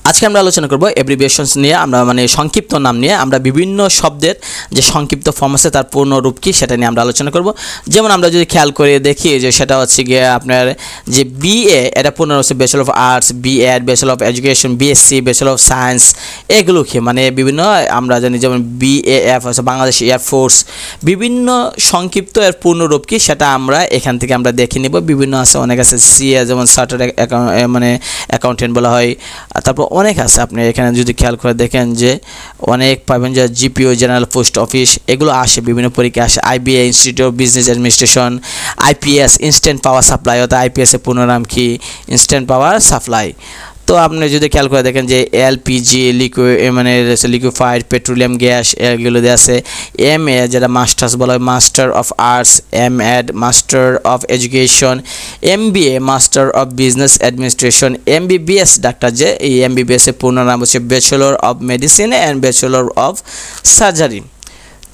আজকে আমরা আলোচনা করব অ্যাব্রিভিয়েশনস নিয়ে, আমরা মানে সংক্ষিপ্ত নাম নিয়ে। আমরা বিভিন্ন শব্দের যে সংক্ষিপ্ত ফর্ম আছে তার পূর্ণ রূপ কী সেটা নিয়ে আমরা আলোচনা করব। যেমন আমরা যদি খেয়াল করে দেখি যে সেটা হচ্ছে গিয়ে আপনার যে বিএ, এটা পূর্ণ হচ্ছে bachelor of arts, BEd, bachelor of education, BSc, bachelor of science, এগুলোকে মানে বিভিন্ন আমরা জানি যেমন বিএএফ হচ্ছে বাংলাদেশ এয়ারফোর্স, বিভিন্ন সংক্ষিপ্ত এর পূর্ণ রূপ কী সেটা আমরা এখান থেকে আমরা দেখে নেব। বিভিন্ন আছে, অনেক আছে, সিএ যেমন চার্টার্ড মানে অ্যাকাউন্টেন্ট বলা হয়। তারপর অনেক আছে, আপনি এখানে যদি খেয়াল করে দেখেন যে অনেক পাবেন যে জিপিও, জেনারেল পোস্ট অফিস, এগুলো আসে বিভিন্ন পরীক্ষা আসে। IBA, institute of business administration, IPS, instant power supply, অর্থাৎ আইপিএসের পূর্ণ নাম কি, ইনস্ট্যান্ট পাওয়ার সাপ্লাই। তো আপনি যদি খেয়াল করে দেখেন যে এলপিজি, মানে লিকুইফাইড পেট্রোলিয়াম গ্যাস, এগুলো দিয়ে আছে। এমএ যেটা মাস্টার্স বলা হয়, master of arts, M.Ed. master of education, MBA master of business administration, MBBS doctor, যে এই এমবিবিএসের পূর্ণ নাম হচ্ছে bachelor of medicine and bachelor of surgery.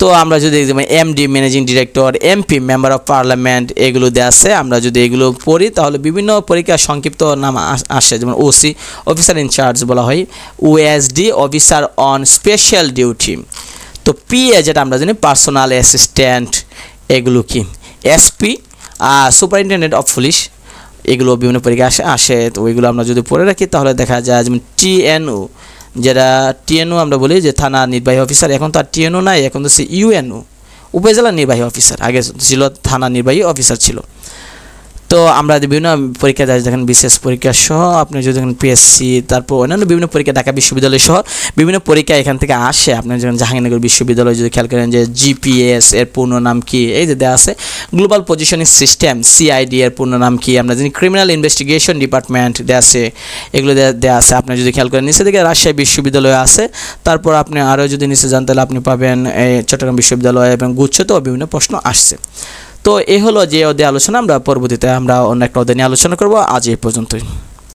তো আমরা যদি MD managing director, MP member of parliament, এগুলো দেওয়া আছে। আমরা যদি এগুলো পড়ি তাহলে বিভিন্ন পরীক্ষার সংক্ষিপ্ত নাম আসে, যেমন ওসি অফিসার ইনচার্জ বলা হয়, OSD officer on special duty. তো পিএ যেটা আমরা জানি পার্সোনাল অ্যাসিস্ট্যান্ট, এগুলো কি, এসপি সুপারিনটেন্ডেন্ট অফ পুলিশ, এগুলো বিভিন্ন পরীক্ষা আসে। তো ওইগুলো আমরা যদি পড়ে রাখি তাহলে দেখা যায় যেমন টিএনও, যেটা টিএনও আমরা বলি যে থানা নির্বাহী অফিসার, এখন তো আর টিএনও নাই, এখন তো সে ইউএনও, উপজেলা নির্বাহী অফিসার, আগে ছিল থানা নির্বাহী অফিসার ছিল। তো আমরা বিভিন্ন পরীক্ষা দেখেন, বিশেষ পরীক্ষা সহ আপনি যদি দেখেন পিএসসি, তারপর অন্যান্য বিভিন্ন পরীক্ষা, ঢাকা বিশ্ববিদ্যালয় সহ বিভিন্ন পরীক্ষা এখান থেকে আসে। আপনি যখন জাহাঙ্গীরনগর বিশ্ববিদ্যালয় যদি খেয়াল করেন যে জিপিএস এর পূর্ণ নাম কি, এই যে দেওয়া আছে। গ্লোবাল পজিশনিং সিস্টেম, সিআইডি এর পূর্ণ নাম কি, আমরা জানি ক্রিমিনাল ইনভেস্টিগেশন ডিপার্টমেন্ট দেওয়া আছে, এগুলো দেওয়া আছে। আপনি যদি খেয়াল করেন নিচে দিকে রাজশাহী বিশ্ববিদ্যালয় আছে। তারপর আপনি আরও যদি নিচে যান তাহলে আপনি পাবেন চট্টগ্রাম বিশ্ববিদ্যালয় এবং গুচ্ছতেও বিভিন্ন প্রশ্ন আসছে। তো এই হলো যে অধ্যায় আলোচনা। আমরা পরবর্তীতে আমরা অন্য একটা অধ্যায় নিয়ে আলোচনা করব। আজ এই পর্যন্তই।